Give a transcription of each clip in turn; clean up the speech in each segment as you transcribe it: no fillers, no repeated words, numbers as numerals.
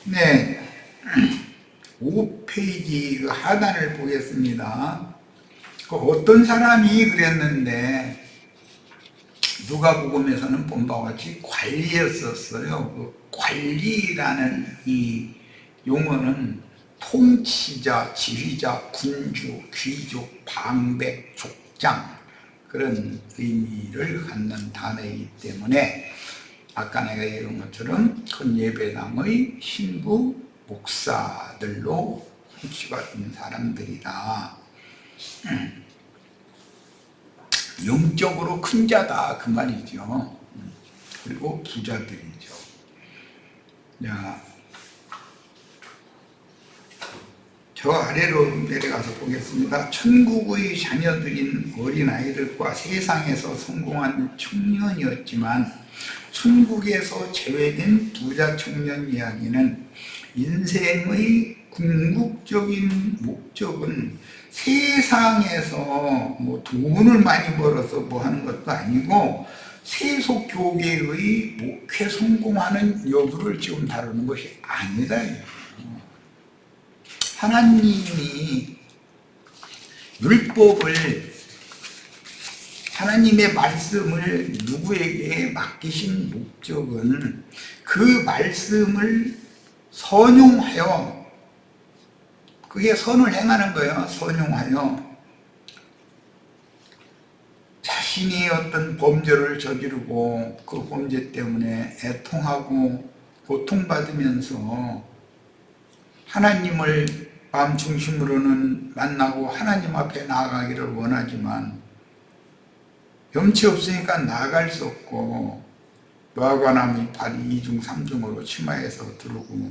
네, 5페이지 하단을 보겠습니다. 어떤 사람이 그랬는데 누가복음에서는 본 바와 같이 관리였었어요. 그 관리라는 이 용어는 통치자, 지휘자, 군주, 귀족, 방백, 족장 그런 의미를 갖는 단어이기 때문에 아까 내가 얘기한 것처럼 큰 예배당의 신부, 목사들로 훔치받은 사람들이다. 영적으로 큰 자다 그 말이죠. 그리고 부자들이죠. 자, 저 아래로 내려가서 보겠습니다. 천국의 자녀들인 어린아이들과 세상에서 성공한 청년이었지만 천국에서 제외된 부자 청년 이야기는 인생의 궁극적인 목적은 세상에서 뭐 돈을 많이 벌어서 뭐 하는 것도 아니고 세속 교계의 목회 성공하는 여부를 지금 다루는 것이 아니다. 하나님이 율법을, 하나님의 말씀을 누구에게 맡기신 목적은 그 말씀을 선용하여, 그게 선을 행하는 거예요. 선용하여 자신이 어떤 범죄를 저지르고 그 범죄 때문에 애통하고 고통받으면서 하나님을 마음 중심으로는 만나고 하나님 앞에 나아가기를 원하지만 염치 없으니까 나아갈 수 없고 무화과나무 발이 2중 3중으로 치마에서 두르고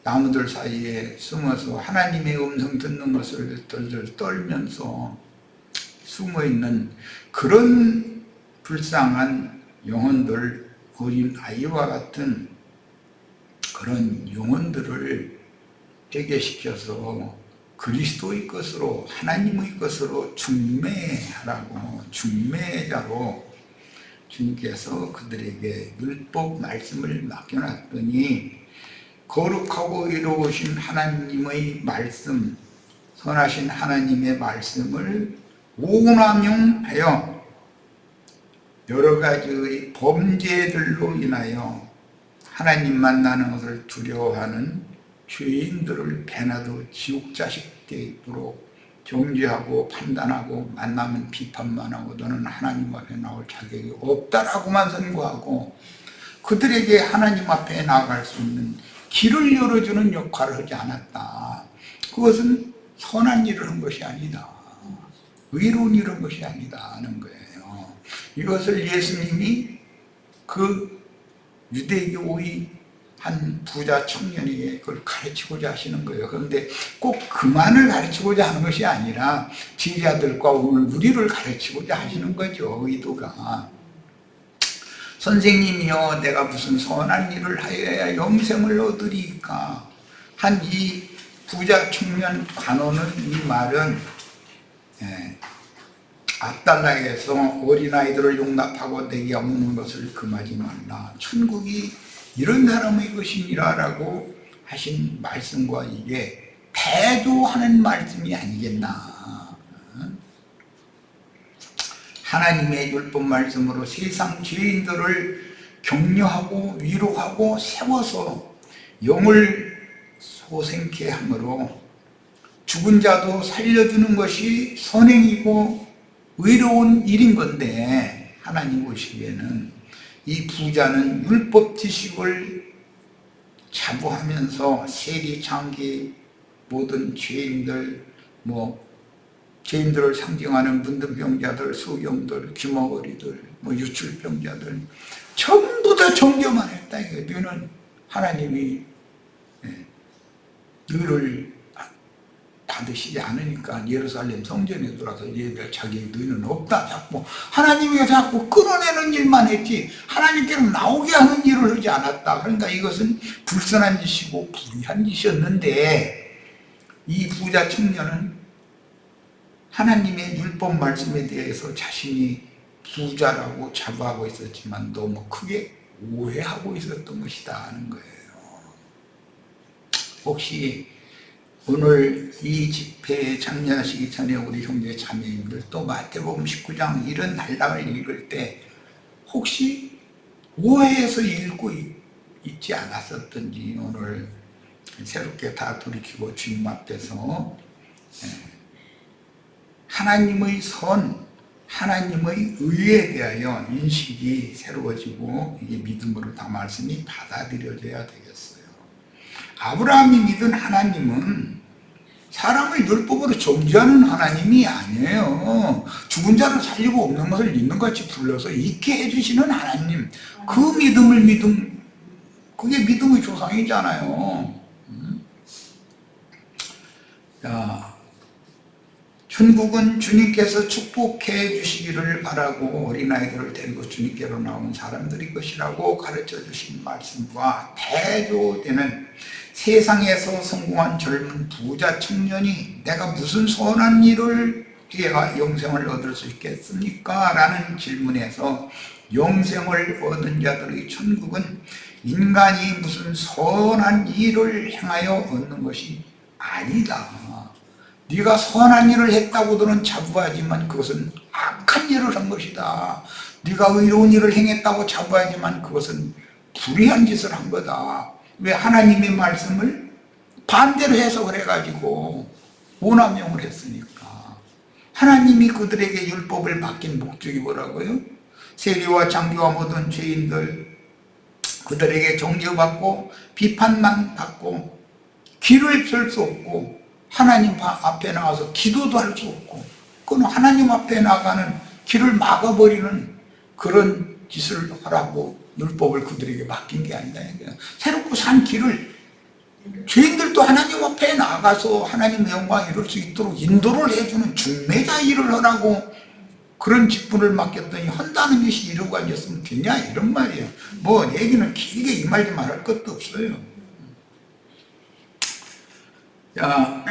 나무들 사이에 숨어서 하나님의 음성 듣는 것을 덜덜 떨면서 숨어있는 그런 불쌍한 영혼들, 어린 아이와 같은 그런 영혼들을 회개시켜서 그리스도의 것으로, 하나님의 것으로 중매하라고, 중매자로 주님께서 그들에게 율법 말씀을 맡겨놨더니 거룩하고 의로우신 하나님의 말씀, 선하신 하나님의 말씀을 오남용하여 여러 가지의 범죄들로 인하여 하나님 만나는 것을 두려워하는 죄인들을 배나도 지옥 자식 되도록 정죄하고 판단하고 만나면 비판만 하고 너는 하나님 앞에 나올 자격이 없다라고만 선고하고 그들에게 하나님 앞에 나아갈 수 있는 길을 열어주는 역할을 하지 않았다. 그것은 선한 일을 한 것이 아니다. 의로운 일을 한 것이 아니다 하는 거예요. 이것을 예수님이 그 유대교의 한 부자 청년에게 그걸 가르치고자 하시는 거예요. 그런데 꼭 그만을 가르치고자 하는 것이 아니라 제자들과 우리를 가르치고자 하시는 거죠. 의도가. 선생님이여 내가 무슨 선한 일을 하여야 영생을 얻으리까. 한 이 부자 청년 관원은 이 말은 앞달락에서 어린아이들을 용납하고 내게 없는 것을 금하지 말라. 천국이 이런 사람의 것이니라 라고 하신 말씀과 이게 대조하는 말씀이 아니겠나. 하나님의 율법 말씀으로 세상 죄인들을 격려하고 위로하고 세워서 영을 소생케 함으로 죽은 자도 살려주는 것이 선행이고 의로운 일인 건데 하나님 보시기에는 이 부자는 율법 지식을 자부하면서 세리, 장기, 모든 죄인들, 죄인들을 상징하는 문둥병자들, 소경들, 귀머거리들, 유출병자들 전부 다 정죄만 했다. 너는 하나님이 너를 받으시지 않으니까 예루살렘 성전에 들어와서 예배할 자격이 너희는 없다. 자꾸 하나님이 자꾸 끌어내는 일만 했지 하나님께로 나오게 하는 일을 하지 않았다. 그러니까 이것은 불선한 짓이고 불의한 짓이었는데 이 부자 청년은 하나님의 율법 말씀에 대해서 자신이 부자라고 자부하고 있었지만 너무 크게 오해하고 있었던 것이다 하는 거예요. 혹시 오늘 이 집회에 참여하시기 전에 우리 형제 자매님들 또 마태복음 19장 이런 단락을 읽을 때 혹시 오해해서 읽고 있지 않았었던지 오늘 새롭게 다 돌이키고 주님 앞에서 하나님의 선, 하나님의 의에 대하여 인식이 새로워지고 이게 믿음으로 다 말씀이 받아들여져야 되겠어요. 아브라함이 믿은 하나님은 사람을 율법으로 정죄하는 하나님이 아니에요. 죽은 자를 살리고 없는 것을 있는 것 같이 불러서 있게 해주시는 하나님, 그 믿음을 그게 믿음의 조상이잖아요. 자, 천국은 주님께서 축복해 주시기를 바라고 어린아이들을 데리고 주님께로 나온 사람들이 것이라고 가르쳐 주신 말씀과 대조되는 세상에서 성공한 젊은 부자 청년이 내가 무슨 선한 일을 해야 영생을 얻을 수 있겠습니까? 라는 질문에서 영생을 얻은 자들의 천국은 인간이 무슨 선한 일을 행하여 얻는 것이 아니다. 네가 선한 일을 했다고 너는 자부하지만 그것은 악한 일을 한 것이다. 네가 의로운 일을 행했다고 자부하지만 그것은 불의한 짓을 한 거다. 왜? 하나님의 말씀을 반대로 해석을 해가지고 오남용을 했으니까. 하나님이 그들에게 율법을 맡긴 목적이 뭐라고요? 세리와 장교와 모든 죄인들 그들에게 정죄받고 비판만 받고 길을 펼 수 없고 하나님 앞에 나가서 기도도 할 수 없고 그건 하나님 앞에 나가는 길을 막아버리는 그런 짓을 하라고 율법을 그들에게 맡긴 게 아니다. 새롭고 산 길을 죄인들도 하나님 앞에 나가서 하나님의 영광을 이룰 수 있도록 인도를 해주는 중매자 일을 하라고 그런 직분을 맡겼더니 한다는 것이 이루어가 있었으면 되냐 이런 말이에요. 뭐 얘기는 길게 이 말 좀 말할 것도 없어요. 자,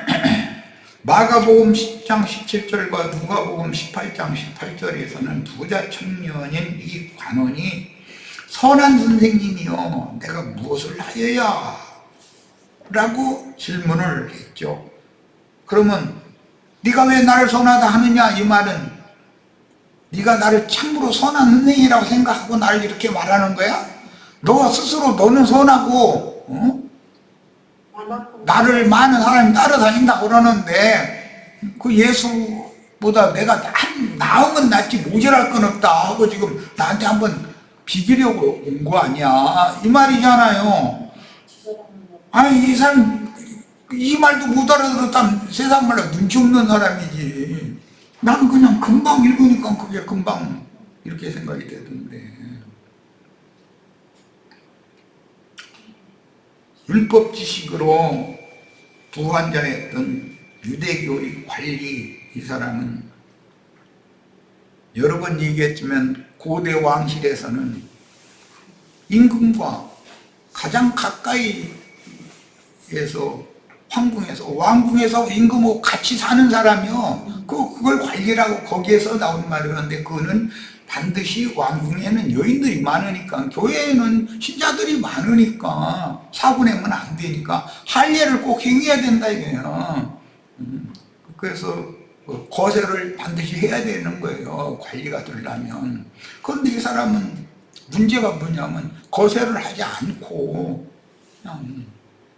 마가복음 10장 17절과 누가복음 18장 18절에서는 부자 청년인 이 관원이 선한 선생님이요 내가 무엇을 하여야? 라고 질문을 했죠. 그러면 네가 왜 나를 선하다 하느냐? 이 말은 네가 나를 참으로 선한 선생이라고 생각하고 나를 이렇게 말하는 거야? 너 스스로 너는 선하고 나를 많은 사람이 따라다닌다고 그러는데 그 예수보다 내가 나은 건 낫지 모자랄 건 없다 하고 지금 나한테 한번 비기려고 온 거 아니야 이 말이잖아요. 아니 이 사람 이 말도 못 알아들었다면 세상 말로 눈치 없는 사람이지. 나는 그냥 금방 읽으니까 그게 금방 이렇게 생각이 되던데 율법 지식으로 부한자였던 유대교의 관리 이 사람은 여러 번 얘기했지만 고대 왕실에서는 임금과 가장 가까이에서 황궁에서 왕궁에서 임금하고 같이 사는 사람이요 그걸 관리라고 거기에서 나온 말이었는데 그거는 반드시 왕궁에는 여인들이 많으니까 교회에는 신자들이 많으니까 사고 내면 안 되니까 할례를 꼭 행해야 된다 이거예요. 그래서 거세를 반드시 해야 되는 거예요 관리가 되려면. 그런데 이 사람은 문제가 뭐냐면 거세를 하지 않고 그냥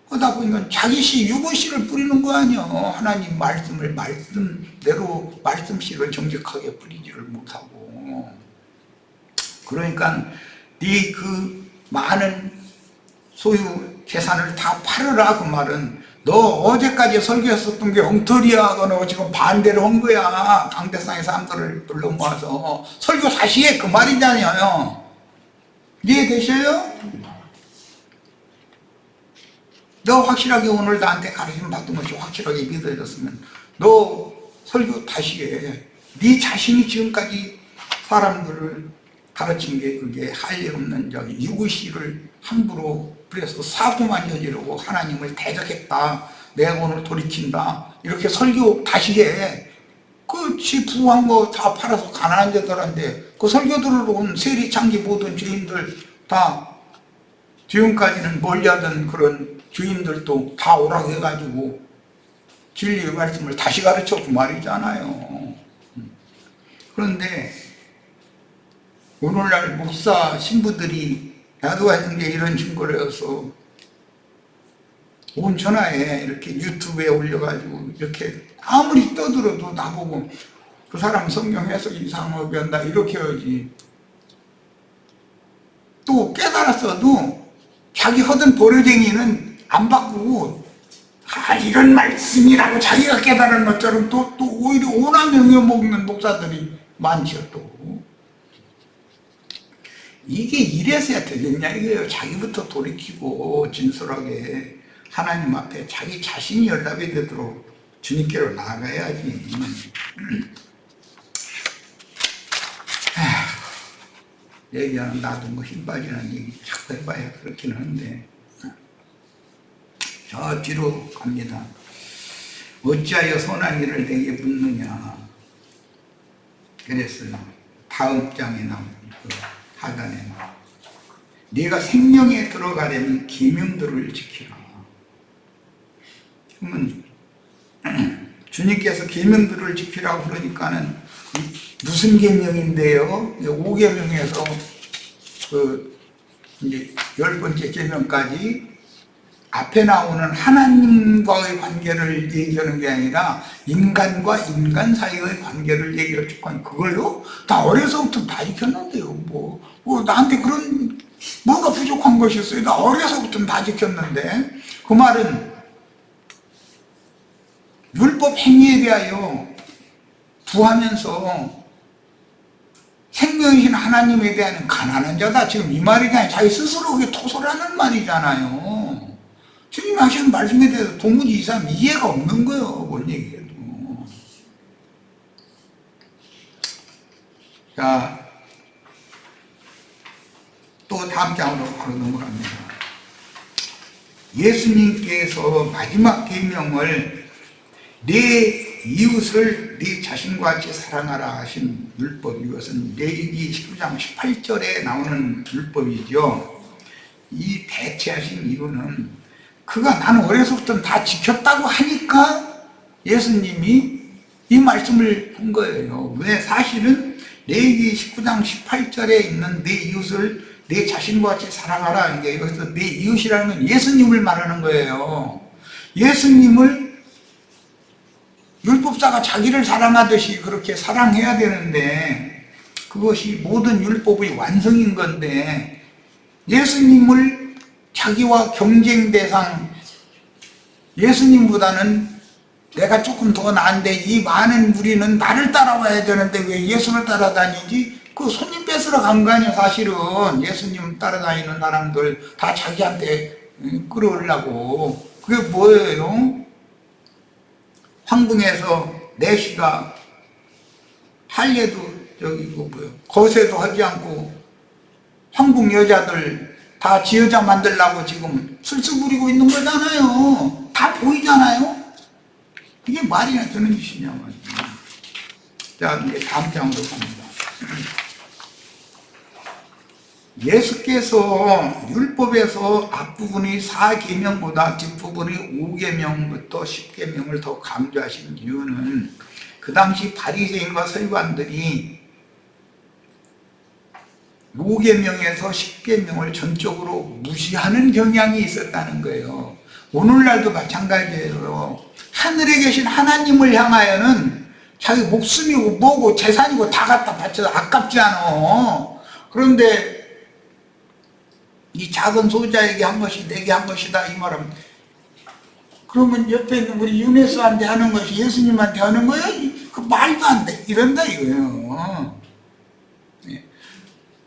하다 보니까 자기씨 유부씨를 뿌리는 거 아니야. 하나님 말씀을 말씀대로 말씀씨를 정직하게 뿌리지를 못하고. 그러니까 네 그 많은 소유 재산을 다 팔으라 그 말은 너 어제까지 설교했었던 게 엉터리야. 너 지금 반대로 한 거야. 강대상의 사람들을 불러 모아서 설교 다시 해 그 말이잖아요. 이해되셔요? 너 확실하게 오늘 나한테 가르침 받은 것이 확실하게 믿어졌으면 너 설교 다시 해. 네 자신이 지금까지 사람들을 가르친 게 그게 할례 없는 저기 유구씨를 함부로 그래서 사고만 저지르고 하나님을 대적했다. 내가 오늘 돌이킨다. 이렇게 설교 다시 해. 그 지 부한 거 다 팔아서 가난한 자들한테 그 설교 들으러 온 세리 창기 모든 죄인들 다 지금까지는 멀리하던 그런 주인들도 다 오라고 해가지고 진리의 말씀을 다시 가르쳤고 말이잖아요. 그런데 오늘날 목사 신부들이 야도한 게 이런 증거를 해서 온 천하에 이렇게 유튜브에 올려가지고 이렇게 아무리 떠들어도 나보고 그 사람 성경 해석 이상하게 한다 이렇게 하지. 또 깨달았어도 자기 허든 버르쟁이는 안 바꾸고 이런 말씀이라고 자기가 깨달은 것처럼 또 오히려 오남 영여먹는 목사들이 많죠. 또 이게 이래서야 되겠냐 이거예요. 자기부터 돌이키고 진솔하게 하나님 앞에 자기 자신이 연락이 되도록 주님께로 나아가야지. 얘기하는 나도 뭐 힘 빠지는 얘기 자꾸 해봐야 그렇긴 한데. 저 뒤로 갑니다. 어찌하여 선한 일을 내게 묻느냐. 그랬어요. 다음 장에 나온 그 하단에 나온 네가 생명에 들어가려면 계명들을 지키라. 그러면 주님께서 계명들을 지키라고 그러니까는 무슨 계명인데요? 5계명에서 그 이제 10번째 계명까지 앞에 나오는 하나님과의 관계를 얘기하는 게 아니라 인간과 인간 사이의 관계를 얘기를 쭉 하는 그걸요? 다 어려서부터 다 지켰는데요. 뭐 나한테 그런 뭐가 부족한 것이 있어요? 나 어려서부터 다 지켰는데 그 말은 율법 행위에 대하여 구하면서 생명이신 하나님에 대한 가난한 자다. 지금 이 말이 아니라 자기 스스로 토설하는 말이잖아요. 주님 하시는 말씀에 대해서 도무지 이 사람 이해가 없는 거예요. 뭔 얘기해도. 자, 또 다음 장으로 바로 넘어갑니다. 예수님께서 마지막 계명을 내 이웃을 네 자신과 같이 사랑하라 하신 율법, 이것은 레위기 19장 18절에 나오는 율법이죠. 이 대체하신 이유는 그가 나는 어려서부터 다 지켰다고 하니까 예수님이 이 말씀을 한 거예요. 왜? 사실은 레위기 19장 18절에 있는 내 이웃을 내 자신과 같이 사랑하라. 이게 여기서 내 이웃이라는 건 예수님을 말하는 거예요. 예수님을 율법사가 자기를 사랑하듯이 그렇게 사랑해야 되는데 그것이 모든 율법의 완성인 건데 예수님을 자기와 경쟁 대상, 예수님보다는 내가 조금 더 나은데 이 많은 무리는 나를 따라와야 되는데 왜 예수를 따라다니지? 그 손님 뺏으러 간 거 아니야. 사실은 예수님 따라다니는 사람들 다 자기한테 끌어오려고. 그게 뭐예요? 황궁에서 내시가 할례도 거세도 하지 않고 황궁 여자들 다 지여자 만들려고 지금 술술 부리고 있는 거잖아요. 다 보이잖아요. 이게 말이나 되는 짓이냐 말이야. 자, 이제 다음 장으로 갑니다. 예수께서 율법에서 앞부분이 4계명보다 뒷부분이 5계명부터 10계명을 더 강조하신 이유는 그 당시 바리새인과 서기관들이 5계명에서 10계명을 전적으로 무시하는 경향이 있었다는 거예요. 오늘날도 마찬가지예요. 하늘에 계신 하나님을 향하여는 자기 목숨이고 뭐고 재산이고 다 갖다 바쳐서 아깝지 않아. 그런데 이 작은 소자에게 한 것이 내게 한 것이다 이 말은 그러면 옆에 있는 우리 유네스한테 하는 것이 예수님한테 하는 거예요? 그 말도 안 돼. 이런다 이거예요.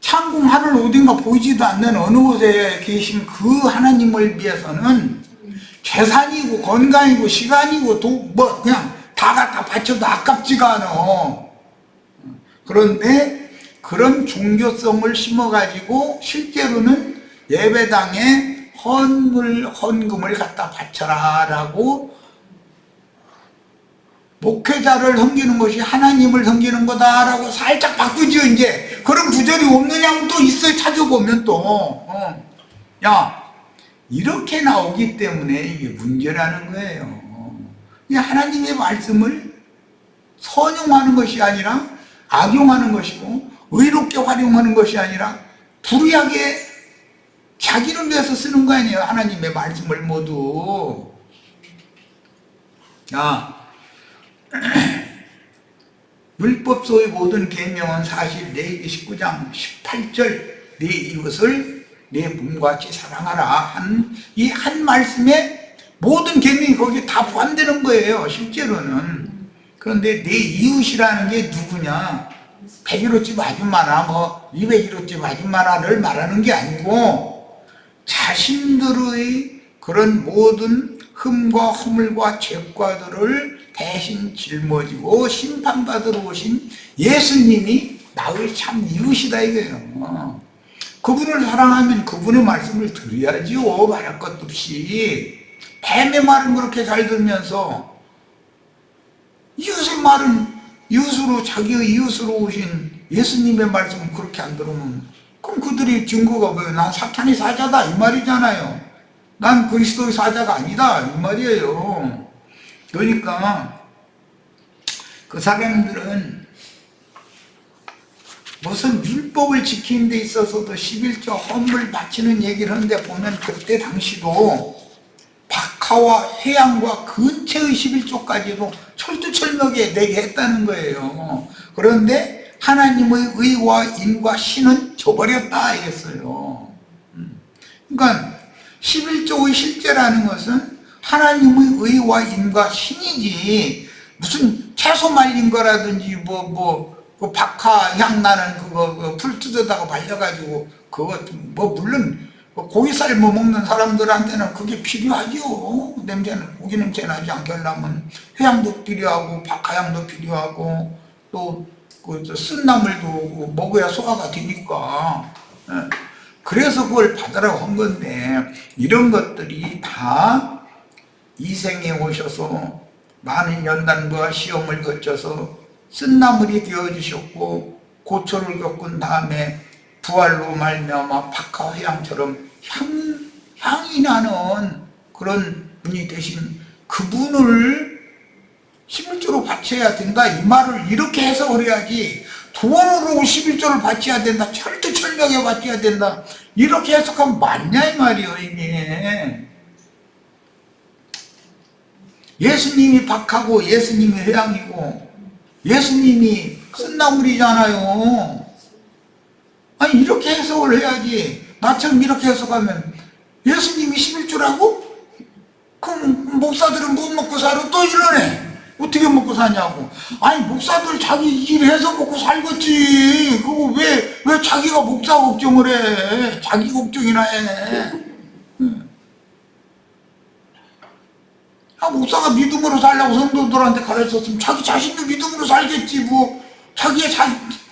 창궁 하늘 어딘가 보이지도 않는 어느 곳에 계신 그 하나님을 위해서는 재산이고 건강이고 시간이고 뭐 그냥 다 갖다 바쳐도 아깝지가 않아. 그런데 그런 종교성을 심어가지고 실제로는 예배당에 헌금을 갖다 바쳐라 라고 목회자를 섬기는 것이 하나님을 섬기는 거다 라고 살짝 바꾸죠. 이제 그런 구절이 없느냐고 또 있어요. 찾아보면 또 야 이렇게 나오기 때문에 이게 문제라는 거예요. 이 하나님의 말씀을 선용하는 것이 아니라 악용하는 것이고, 의롭게 활용하는 것이 아니라 불의하게 자기를 위해서 쓰는 거 아니에요. 하나님의 말씀을 모두. 자, 율법서의 모든 계명은 사실 레위기 19장 18절 내 이웃을 내 몸과 같이 사랑하라 한 이 한 말씀에 모든 계명이 거기에 다 포함되는 거예요. 실제로는. 그런데 내 이웃이라는 게 누구냐? 101호집 아줌마나 201호집 아줌마나를 말하는 게 아니고 자신들의 그런 모든 흠과 허물과 죄과들을 대신 짊어지고 심판받으러 오신 예수님이 나의 참 이웃이다 이거예요. 그분을 사랑하면 그분의 말씀을 들어야지요. 말할 것도 없이. 뱀의 말은 그렇게 잘 들으면서 이웃의 말은 이웃으로, 자기의 이웃으로 오신 예수님의 말씀은 그렇게 안 들으면, 그럼 그들이 증거가 뭐예요? 난 사탄의 사자다 이 말이잖아요. 난 그리스도의 사자가 아니다 이 말이에요. 그러니까 그 사람들은 무슨 율법을 지키는 데 있어서도 11조 헌물 바치는 얘기를 하는데 보면 그때 당시도 박하와 해양과 근처의 11조까지도 철두철미하게 내게 했다는 거예요. 그런데 하나님의 의와 인과 신은 저버렸다 이랬어요. 그러니까 11조의 실제라는 것은 하나님의 의와 인과 신이지, 무슨 채소 말린 거라든지 그 박하 향 나는 그거 풀 뜯어다가 발려가지고 그거 물론 고기 삶아 먹는 사람들한테는 그게 필요하죠. 냄새는, 고기 냄새 나지 않게 하려면 해양도 필요하고 박하향도 필요하고 또 그 쓴나물도 먹어야 소화가 되니까. 그래서 그걸 받으라고 한 건데, 이런 것들이 다 이생에 오셔서 많은 연단과 시험을 거쳐서 쓴나물이 되어주셨고, 고초를 겪은 다음에 부활로 말미암아 박하 해양처럼 향이 나는 그런 분이 되신 그분을 11조로 바쳐야 된다 이 말을 이렇게 해석을 해야지, 돈으로 11조를 바쳐야 된다, 철두철미하게 바쳐야 된다 이렇게 해석하면 맞냐 이 말이에요. 이게 예수님이 박하고 예수님이 해양이고 예수님이 쓴나물이잖아요. 아니 이렇게 해석을 해야지. 나처럼 이렇게 해석하면 예수님이 11조라고? 그럼 목사들은 못 먹고 살아? 또 이러네. 어떻게 먹고 사냐고. 아니 목사들 자기 일해서 먹고 살겠지. 그거 왜 자기가 목사 걱정을 해. 자기 걱정이나 해. 목사가 믿음으로 살려고 성도들한테 가르쳤으면 자기 자신도 믿음으로 살겠지. 뭐 자기의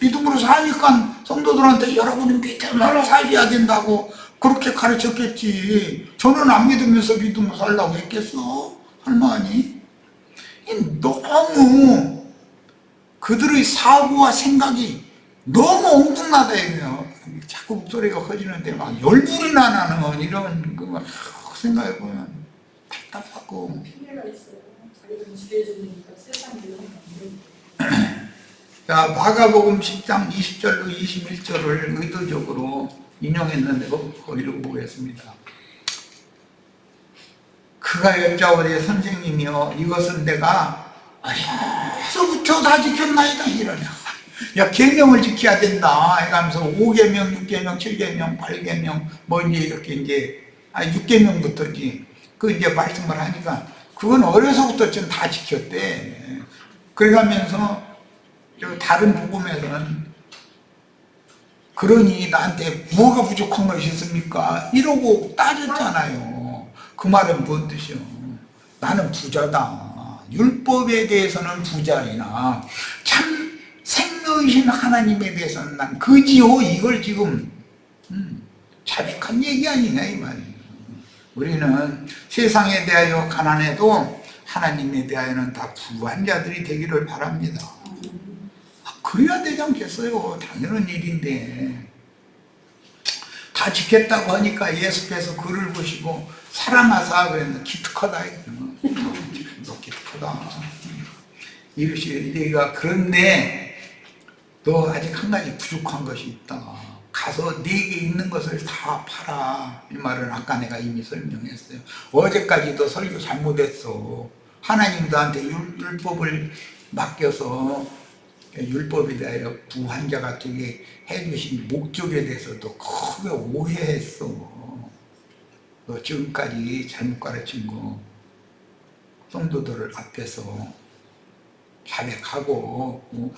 믿음으로 사니까 성도들한테 여러분은 믿음으로 살아야 된다고 그렇게 가르쳤겠지. 저는 안 믿으면서 믿음으로 살라고 했겠어? 할머니? 너무 그들의 사고와 생각이 너무 엉뚱하다 이거요. 자꾸 목소리가 커지는데 막 열불이나 나는 이런 거 막 생각해보면 답답하고. 피해가 있어요. 자기가 지배해주니까 세상이 자, 마가복음 10장 20절로 21절을 의도적으로 인용했는데 거기로 보겠습니다. 그가 여짜오되 선생님이여 이것은 내가 어려서부터 다 지켰나이다 이러냐. 야, 계명을 지켜야 된다 이러면서 5계명, 6계명, 7계명, 8계명 뭐 이제 이렇게 이제 6계명부터지 그 이제 말씀을 하니까 그건 어려서부터 좀 다 지켰대. 그래가면서 다른 복음에서는 그러니 나한테 뭐가 부족한 것이 있습니까? 이러고 따졌잖아요. 그 말은 뭔 뜻이요? 나는 부자다. 율법에 대해서는 부자이나 참 생명이신 하나님에 대해서는 난 그지요. 이걸 지금 자백한 얘기 아니냐 이 말이에요. 우리는 세상에 대하여 가난해도 하나님에 대하여는 다 부한 자들이 되기를 바랍니다. 그래야 되지 않겠어요? 당연한 일인데 다 지켰다고 하니까 예수께서 그를 보시고 사랑하사 그랬는데 기특하다. 너 기특하다. 이르시되 네가 그런데 너 아직 한 가지 부족한 것이 있다. 가서 네게 있는 것을 다 팔아. 이 말은 아까 내가 이미 설명했어요. 어제까지도 설교 잘못했어. 하나님 너한테 율법을 맡겨서 율법에 대하여 부한자가 되게 해주신 목적에 대해서도 크게 오해했어. 너 지금까지 잘못 가르친 거 성도들 앞에서 자백하고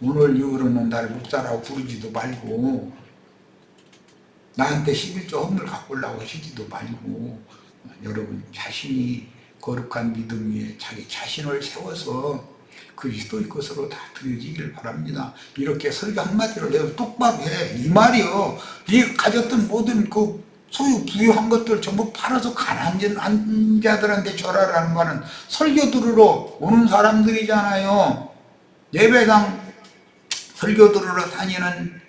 오늘 이후로는 나를 목사라고 부르지도 말고 나한테 11조 헌물 갖고 오려고 하시지도 말고 여러분 자신이 거룩한 믿음 위에 자기 자신을 세워서 그리스도의 것으로 다 드려지길 바랍니다. 이렇게 설교 한마디로 내가 똑바로 해. 이 말이요. 네가 가졌던 모든 그 소유 부유한 것들 전부 팔아서 가난한 자들한테 절하라는 말은 설교 들으러 오는 사람들이잖아요. 예배당 설교 들으러 다니는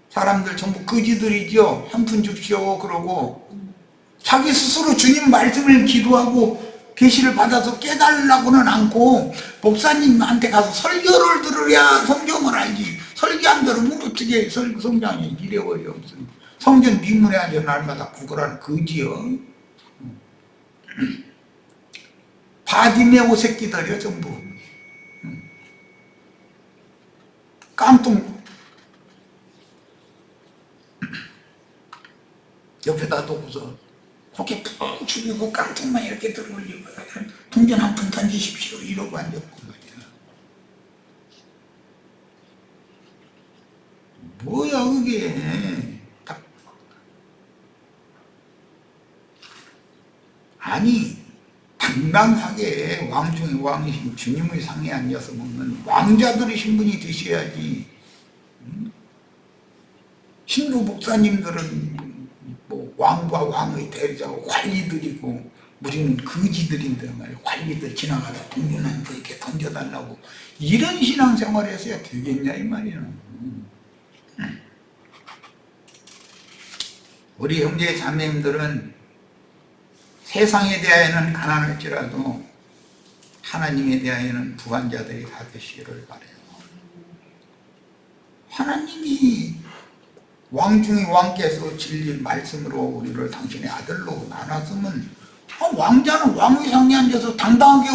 사람들 전부 거지들이죠. 한 푼 줍시오 그러고 자기 스스로 주님 말씀을 기도하고 계시를 받아서 깨달으려고는 않고 목사님한테 가서 설교를 들으랴 성경을 알지. 설교 안 들으면 어떻게 성장이 이래버려. 성경 뒷문에 앉아 날마다 구걸하는 거지요. 바디메오 새끼들이요 전부. 깡통 옆에다 두고서 고개 푹 숙이고 깡통만 이렇게 들어올리고 동전 한 푼 던지십시오 이러고 앉았고 말이야. 뭐야 그게. 아니 당당하게 왕 중의 왕이신 주님의 상에 앉아서 먹는 왕자들의 분이 되셔야지. 신부 목사님들은 뭐 왕과 왕의 대리자고 관리들이고 우리는 거지들인데 말이야. 관리들 지나가다 동전한테 이렇게 던져달라고 이런 신앙생활을 해서야 되겠냐 이 말이야. 우리 형제 자매님들은 세상에 대하여는 가난할지라도 하나님에 대하여는 부한자들이 다 되시기를 바라요. 하나님이 왕 중의 왕께서 진리 말씀으로 우리를 당신의 아들로 나눴으면 왕자는 왕의 상에 앉아서 당당하게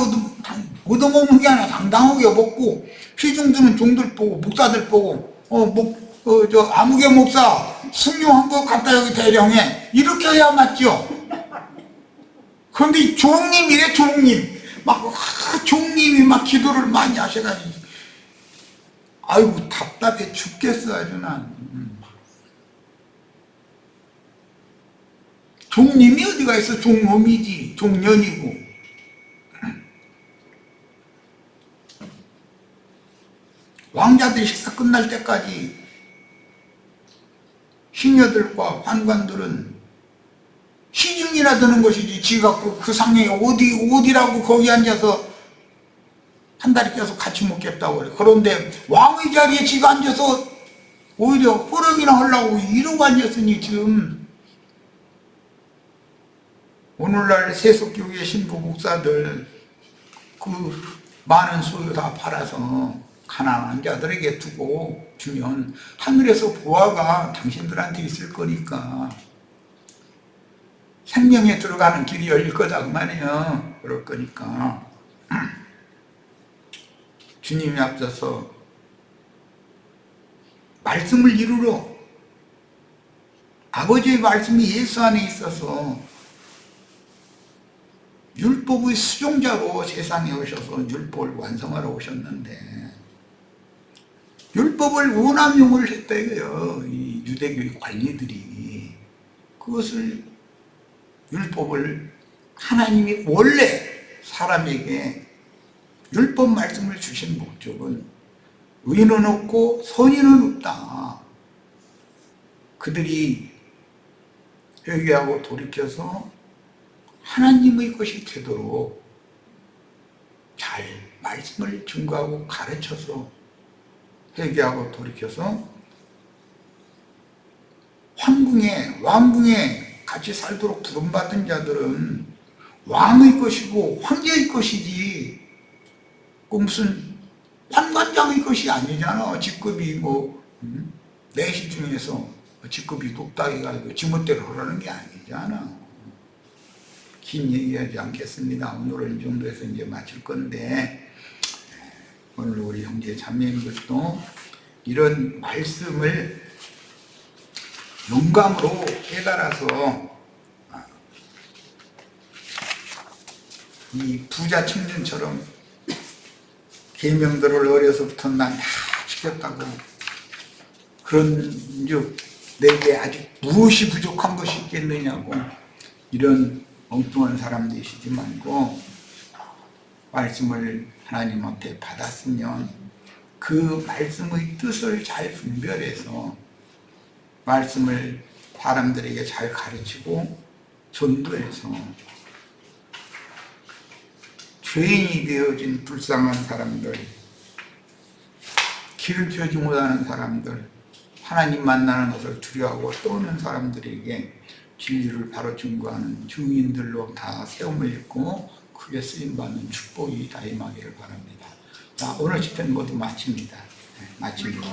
얻어먹는 게 아니라 당당하게 먹고 시중드는 종들 보고 목사들 보고 아무개 목사 승용한 거 갖다 여기 대령해 이렇게 해야 맞죠. 그런데 종님이래 종님 종님이 막 기도를 많이 하셔가지고 아이고 답답해 죽겠어 아주 난. 종님이 어디가 있어. 종놈이지 종년이고. 왕자들 식사 끝날 때까지 신녀들과 환관들은 시중이나 드는 것이지 지가 그 상에 어디라고 거기 앉아서 한 달이 계속 같이 먹겠다고 그래. 그런데 왕의 자리에 지가 앉아서 오히려 호령이나 하려고 이러고 앉았으니 지금 오늘날 세속교회 신부 목사들 그 많은 소유 다 팔아서 가난한 자들에게 두고 주면 하늘에서 보화가 당신들한테 있을 거니까 생명에 들어가는 길이 열릴 거다 그 말이에요. 그럴 거니까 주님이 앞서서 말씀을 이루러 아버지의 말씀이 예수 안에 있어서 율법의 수종자로 세상에 오셔서 율법을 완성하러 오셨는데 율법을 오남용을 했다 이거예요. 이 유대교의 관리들이 그것을 율법을 하나님이 원래 사람에게 율법 말씀을 주신 목적은 의인은 없고 선인은 없다. 그들이 회개하고 돌이켜서 하나님의 것이 되도록 잘 말씀을 증거하고 가르쳐서 회개하고 돌이켜서 황궁의 왕궁에 같이 살도록 부름받은 자들은 왕의 것이고 황제의 것이지 그 무슨 판관장의 것이 아니잖아. 직급이 내시 중에서 직급이 높다기가 지멋대로 하라는 게 아니잖아. 긴 얘기하지 않겠습니다. 오늘은 이 정도에서 이제 마칠 건데, 오늘 우리 형제 자매님들도 이런 말씀을 영감으로 깨달아서 이 부자 청년처럼 계명들을 어려서부터 난 다 지켰다고 그런즉 내게 아직 무엇이 부족한 것이 있겠느냐고 이런 엉뚱한 사람 되시지 말고 말씀을 하나님 앞에 받았으면 그 말씀의 뜻을 잘 분별해서 말씀을 사람들에게 잘 가르치고 전도해서 죄인이 되어진 불쌍한 사람들, 길을 펴지 못하는 사람들, 하나님 만나는 것을 두려워하고 떠오는 사람들에게 진리를 바로 증거하는 증인들로 다 세움을 입고 크게 쓰임받는 축복이 다 임하기를 바랍니다. 자, 오늘 집회는 모두 마칩니다. 마칩니다.